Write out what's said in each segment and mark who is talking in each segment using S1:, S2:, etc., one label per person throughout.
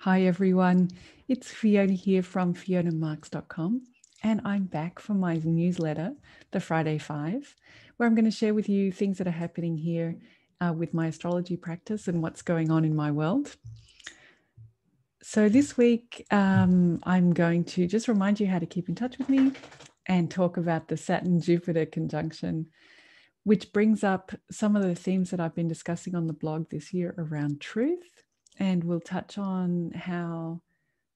S1: Hi everyone, it's Fiona here from fionamarks.com, and I'm back for my newsletter, the Friday 5, where I'm going to share with you things that are happening here with my astrology practice and what's going on in my world. So this week, I'm going to just remind you how to keep in touch with me and talk about the Saturn-Jupiter conjunction, which brings up some of the themes that I've been discussing on the blog this year around truth. And we'll touch on how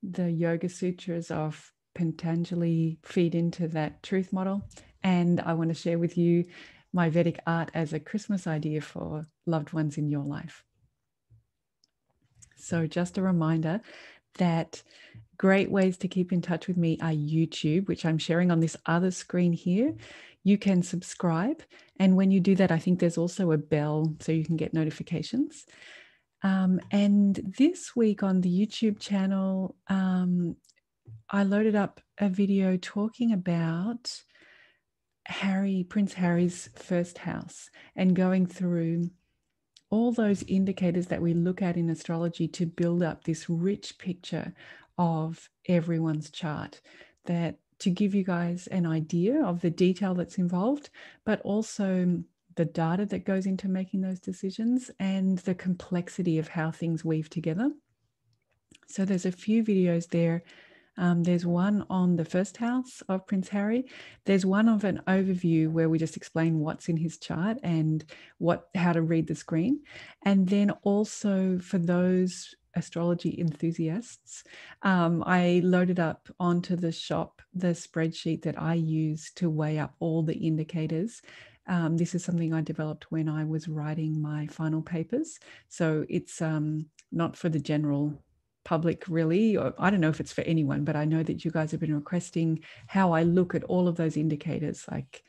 S1: the Yoga Sutras of Patanjali feed into that truth model. And I want to share with you my Vedic art as a Christmas idea for loved ones in your life. So just a reminder that great ways to keep in touch with me are YouTube, which I'm sharing on this other screen here. You can subscribe. And when you do that, I think there's also a bell so you can get notifications. And this week on the YouTube channel, I loaded up a video talking about Prince Harry's first house and going through all those indicators that we look at in astrology to build up this rich picture of everyone's chart, that to give you guys an idea of the detail that's involved, but also the data that goes into making those decisions and the complexity of how things weave together. So there's a few videos there. There's one on the first house of Prince Harry. There's one of an overview where we just explain what's in his chart and how to read the screen. And then also for those astrology enthusiasts, I loaded up onto the shop the spreadsheet that I use to weigh up all the indicators. This is something I developed when I was writing my final papers. So it's not for the general public really, or I don't know if it's for anyone, but I know that you guys have been requesting how I look at all of those indicators, like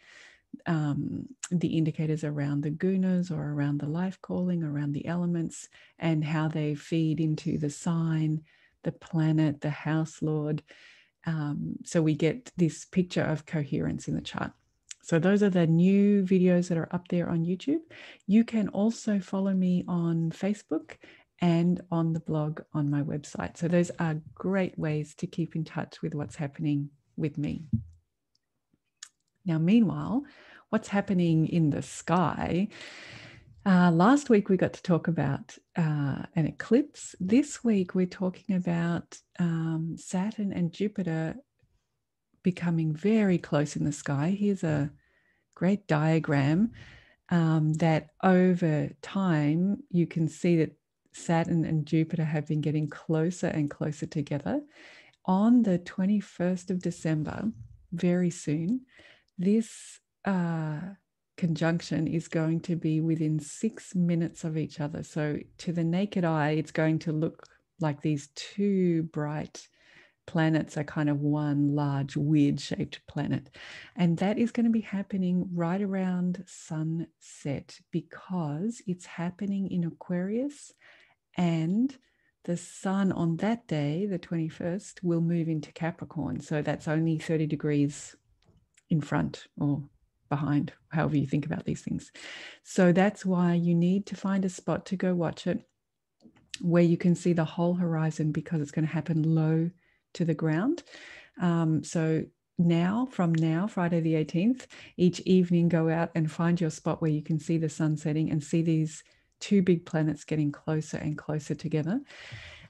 S1: the indicators around the gunas or around the life calling, around the elements, and how they feed into the sign, the planet, the house lord. So we get this picture of coherence in the chart. So those are the new videos that are up there on YouTube. You can also follow me on Facebook and on the blog on my website. So those are great ways to keep in touch with what's happening with me. Now, meanwhile, what's happening in the sky? Last week, we got to talk about an eclipse. This week, we're talking about Saturn and Jupiter becoming very close in the sky. Here's a great diagram that over time, you can see that Saturn and Jupiter have been getting closer and closer together. On the 21st of December, very soon, this conjunction is going to be within 6 minutes of each other. So to the naked eye, it's going to look like these two bright planets are kind of one large weird-shaped planet. And that is going to be happening right around sunset because it's happening in Aquarius, and the sun on that day, the 21st, will move into Capricorn. So that's only 30 degrees in front or behind, however you think about these things. So that's why you need to find a spot to go watch it where you can see the whole horizon, because it's going to happen low to the ground. So from now, Friday the 18th, each evening go out and find your spot where you can see the sun setting and see these two big planets getting closer and closer together.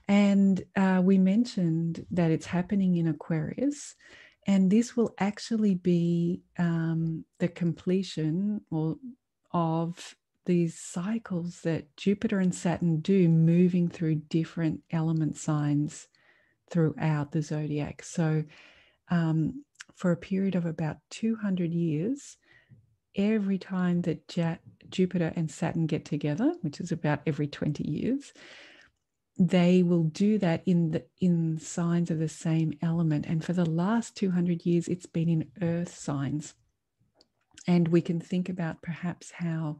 S1: And we mentioned that it's happening in Aquarius, and this will actually be the completion of these cycles that Jupiter and Saturn do, moving through different element signs throughout the zodiac. So for a period of about 200 years, every time that Jupiter and Saturn get together, which is about every 20 years, they will do that in signs of the same element. And for the last 200 years, it's been in earth signs. And we can think about perhaps how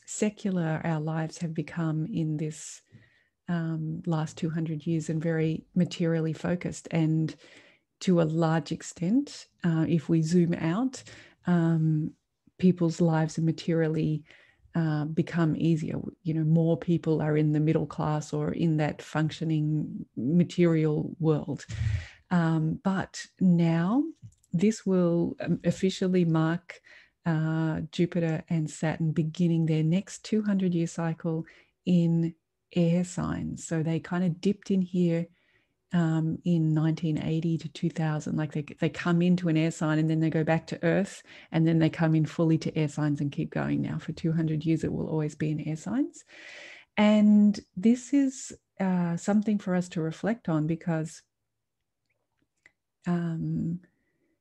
S1: secular our lives have become in this last 200 years, and very materially focused. And to a large extent, if we zoom out, people's lives are materially become easier. More people are in the middle class or in that functioning material world. But now this will officially mark Jupiter and Saturn beginning their next 200-year cycle in air signs. So they kind of dipped in here in 1980 to 2000. Like they come into an air sign and then they go back to Earth, and then they come in fully to air signs and keep going. Now for 200 years, it will always be in air signs. And this is something for us to reflect on, because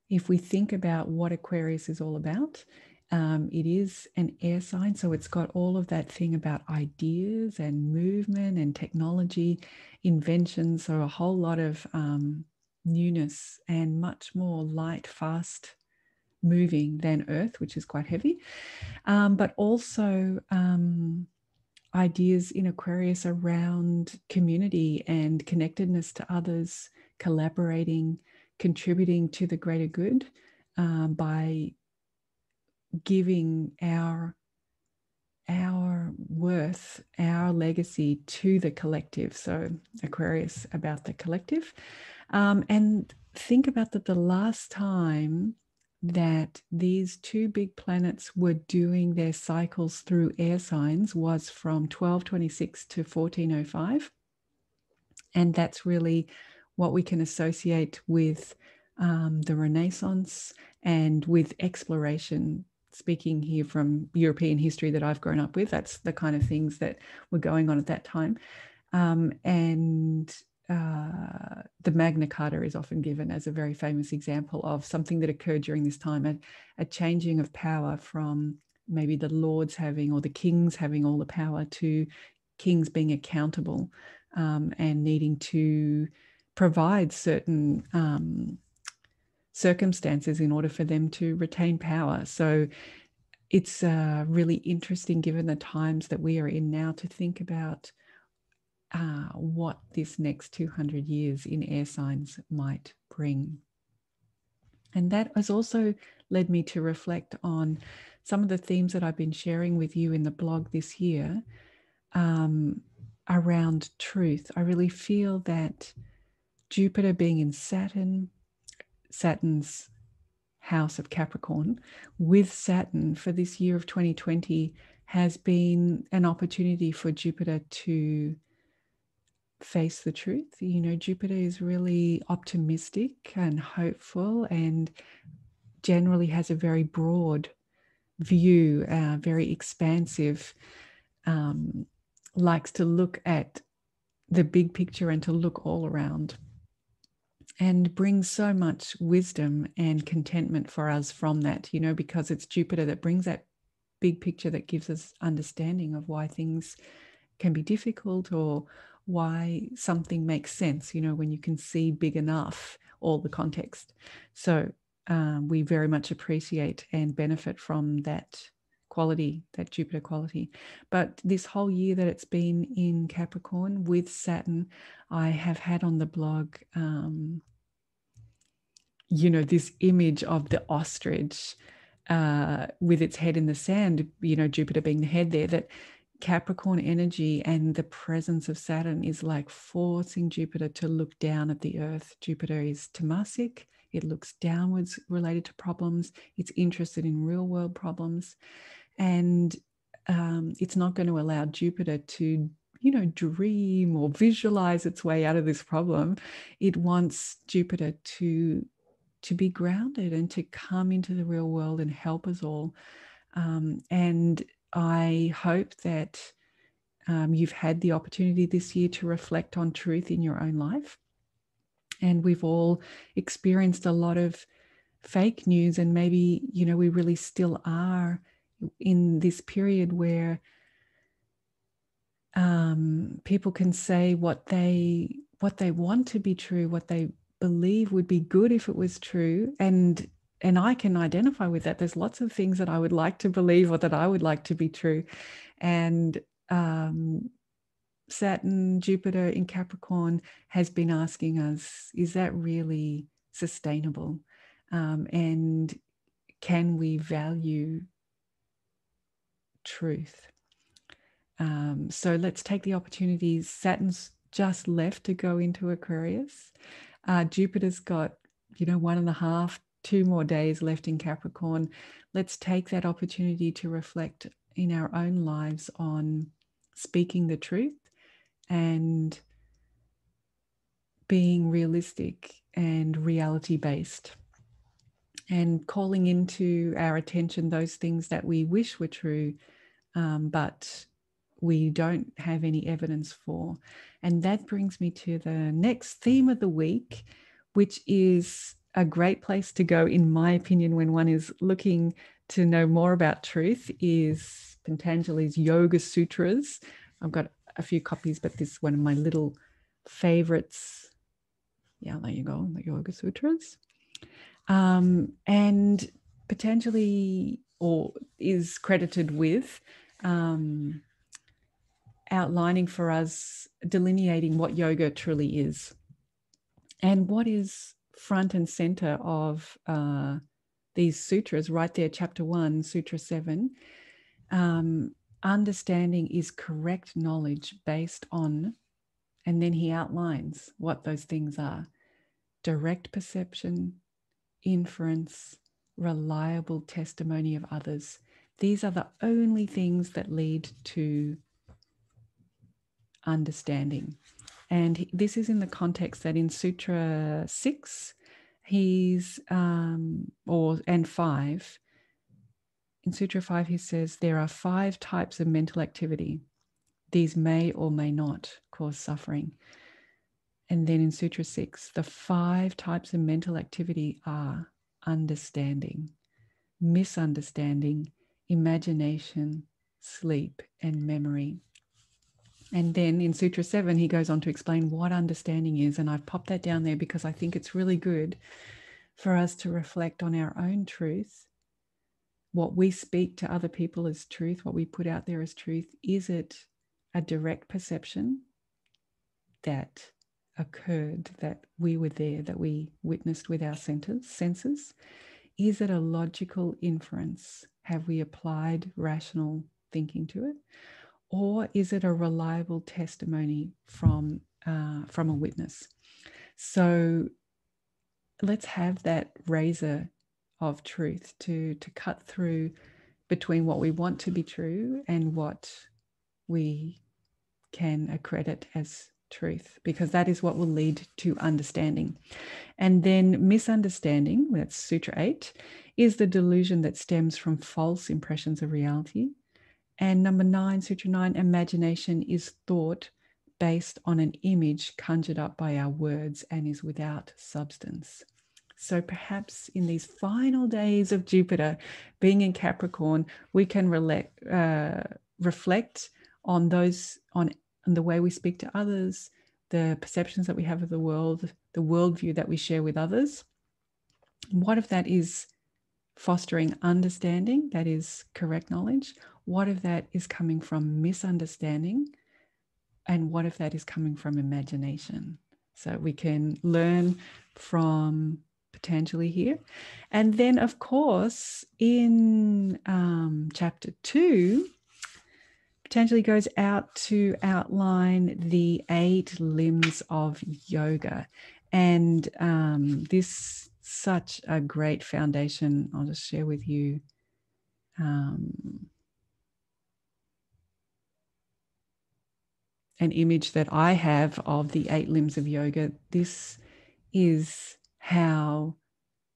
S1: if we think about what Aquarius is all about, it is an air sign. So it's got all of that thing about ideas and movement and technology, inventions, so a whole lot of newness and much more light, fast moving than Earth, which is quite heavy. But also ideas in Aquarius around community and connectedness to others, collaborating, contributing to the greater good by giving our worth, our legacy to the collective. So Aquarius about the collective. And think about that the last time that these two big planets were doing their cycles through air signs was from 1226 to 1405. And that's really what we can associate with the Renaissance and with exploration. Speaking here from European history that I've grown up with, that's the kind of things that were going on at that time. And the Magna Carta is often given as a very famous example of something that occurred during this time, a changing of power from maybe the lords having, or the kings having all the power, to kings being accountable and needing to provide certain circumstances in order for them to retain power. So it's really interesting, given the times that we are in now, to think about what this next 200 years in air signs might bring. And that has also led me to reflect on some of the themes that I've been sharing with you in the blog this year around truth. I really feel that Jupiter being in Saturn's house of Capricorn, with Saturn for this year of 2020 has been an opportunity for Jupiter to face the truth. Jupiter is really optimistic and hopeful, and generally has a very broad view, very expansive, likes to look at the big picture and to look all around, and brings so much wisdom and contentment for us from that, because it's Jupiter that brings that big picture, that gives us understanding of why things can be difficult, or why something makes sense, when you can see big enough all the context. So we very much appreciate and benefit from that quality, that Jupiter quality. But this whole year that it's been in Capricorn with Saturn, I have had on the blog this image of the ostrich with its head in the sand, Jupiter being the head there, that Capricorn energy and the presence of Saturn is like forcing Jupiter to look down at the earth. Jupiter is tamasic. It looks downwards related to problems. It's interested in real world problems. And it's not going to allow Jupiter to, dream or visualize its way out of this problem. It wants Jupiter to be grounded and to come into the real world and help us all. And I hope that you've had the opportunity this year to reflect on truth in your own life. And we've all experienced a lot of fake news, and maybe, we really still are in this period where people can say what they want to be true, what they believe would be good if it was true. And I can identify with that. There's lots of things that I would like to believe, or that I would like to be true. And Saturn, Jupiter in Capricorn has been asking us, is that really sustainable? And can we value truth. So let's take the opportunities. Saturn's just left to go into Aquarius. Jupiter's got, 1.5, 2 more days left in Capricorn. Let's take that opportunity to reflect in our own lives on speaking the truth and being realistic and reality-based, and calling into our attention those things that we wish were true, but we don't have any evidence for. And that brings me to the next theme of the week, which is a great place to go, in my opinion, when one is looking to know more about truth, is Patanjali's Yoga Sutras. I've got a few copies, but this is one of my little favorites. Yeah, there you go, the Yoga Sutras. And Patanjali is credited with outlining for us, delineating what yoga truly is. And what is front and center of these sutras, right there, chapter 1, Sutra 7, understanding is correct knowledge based on, and then he outlines what those things are: direct perception, inference, reliable testimony of others. These are the only things that lead to understanding. And this is in the context that in Sutra 6, and 5, in Sutra 5, he says, there are 5 types of mental activity. These may or may not cause suffering. And then in Sutra 6, the 5 types of mental activity are understanding, misunderstanding, imagination, sleep, and memory. And then in Sutra 7, he goes on to explain what understanding is. And I've popped that down there because I think it's really good for us to reflect on our own truth. What we speak to other people as truth, what we put out there as truth, is it a direct perception that occurred, that we were there, that we witnessed with our senses? Is it a logical inference? Have we applied rational thinking to it? Or is it a reliable testimony from a witness? So let's have that razor of truth to cut through between what we want to be true and what we can accredit as truth, because that is what will lead to understanding. And then misunderstanding, that's Sutra 8, is the delusion that stems from false impressions of reality. And number 9, Sutra 9, imagination is thought based on an image conjured up by our words and is without substance. So perhaps in these final days of Jupiter being in Capricorn, we can reflect on those, on the way we speak to others, the perceptions that we have of the world, the worldview that we share with others. What if that is fostering understanding, that is correct knowledge? What if that is coming from misunderstanding? And what if that is coming from imagination? So we can learn from Patanjali here. And then, of course, in chapter 2, Patanjali goes out to outline the 8 limbs of yoga. And this such a great foundation. I'll just share with you an image that I have of the 8 limbs of yoga. This is how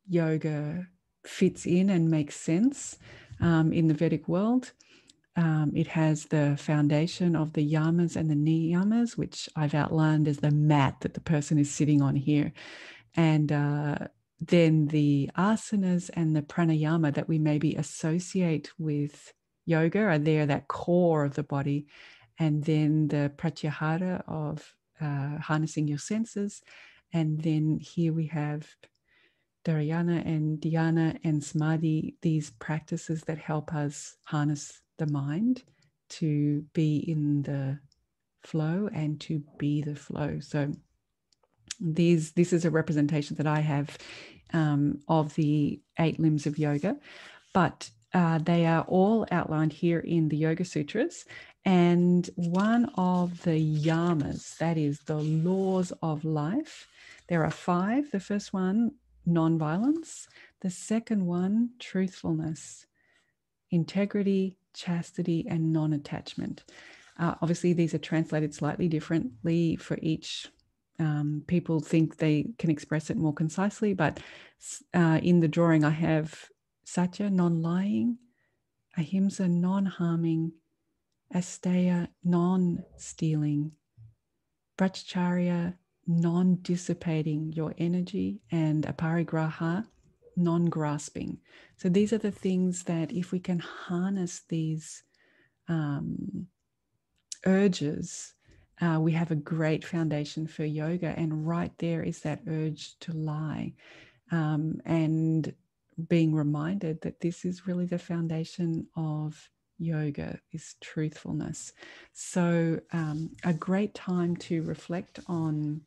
S1: yoga fits in and makes sense in the Vedic world. It has the foundation of the yamas and the niyamas, which I've outlined as the mat that the person is sitting on here. And then the asanas and the pranayama that we maybe associate with yoga are there, that core of the body. And then the pratyahara of harnessing your senses. And then here we have dharana and dhyana and samadhi, these practices that help us harness the mind to be in the flow and to be the flow. So this is a representation that I have of the 8 limbs of yoga. But They are all outlined here in the Yoga Sutras. And one of the yamas, that is the laws of life, there are 5. The first one, non-violence. The second one, truthfulness, integrity, chastity, and non-attachment. Obviously, these are translated slightly differently for each. People think they can express it more concisely, but in the drawing I have Satya, non-lying; Ahimsa, non-harming; Asteya, non-stealing; Brahmacharya, non-dissipating your energy; and Aparigraha, non-grasping. So these are the things that if we can harness these urges, we have a great foundation for yoga. And right there is that urge to lie. And being reminded that this is really the foundation of yoga, is truthfulness. So a great time to reflect on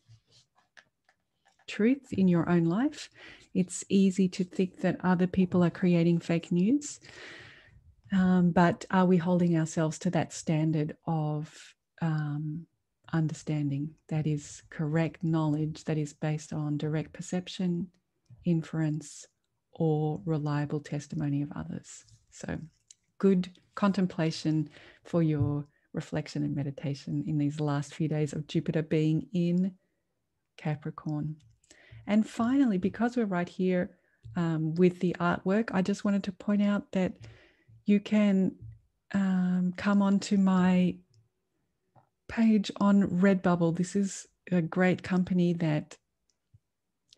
S1: truth in your own life. It's easy to think that other people are creating fake news, but are we holding ourselves to that standard of understanding that is correct knowledge, that is based on direct perception, inference, or reliable testimony of others? So good contemplation for your reflection and meditation in these last few days of Jupiter being in Capricorn. And finally, because we're right here with the artwork, I just wanted to point out that you can come onto my page on Redbubble. This is a great company that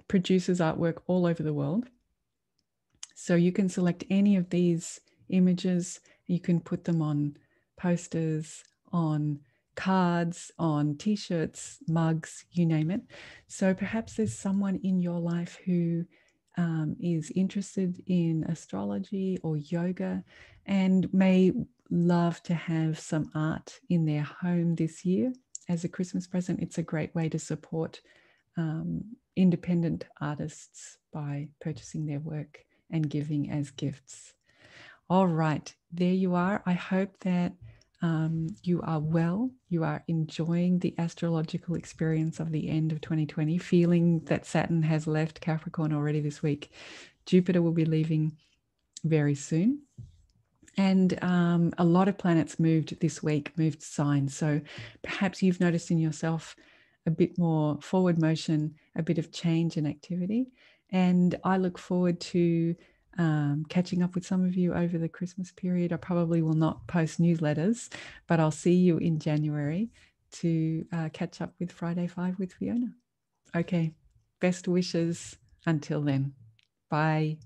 S1: produces artwork all over the world. So you can select any of these images. You can put them on posters, on cards, on t-shirts, mugs, you name it. So perhaps there's someone in your life who is interested in astrology or yoga and may love to have some art in their home this year as a Christmas present. It's a great way to support independent artists by purchasing their work and giving as gifts. All right, there you are. I hope that you are well, you are enjoying the astrological experience of the end of 2020, feeling that Saturn has left Capricorn already this week. Jupiter will be leaving very soon. And a lot of planets moved this week, moved signs. So perhaps you've noticed in yourself a bit more forward motion, a bit of change and activity. And I look forward to catching up with some of you over the Christmas period. I probably will not post newsletters, but I'll see you in January to catch up with Friday 5 with Fiona. Okay, best wishes until then. Bye.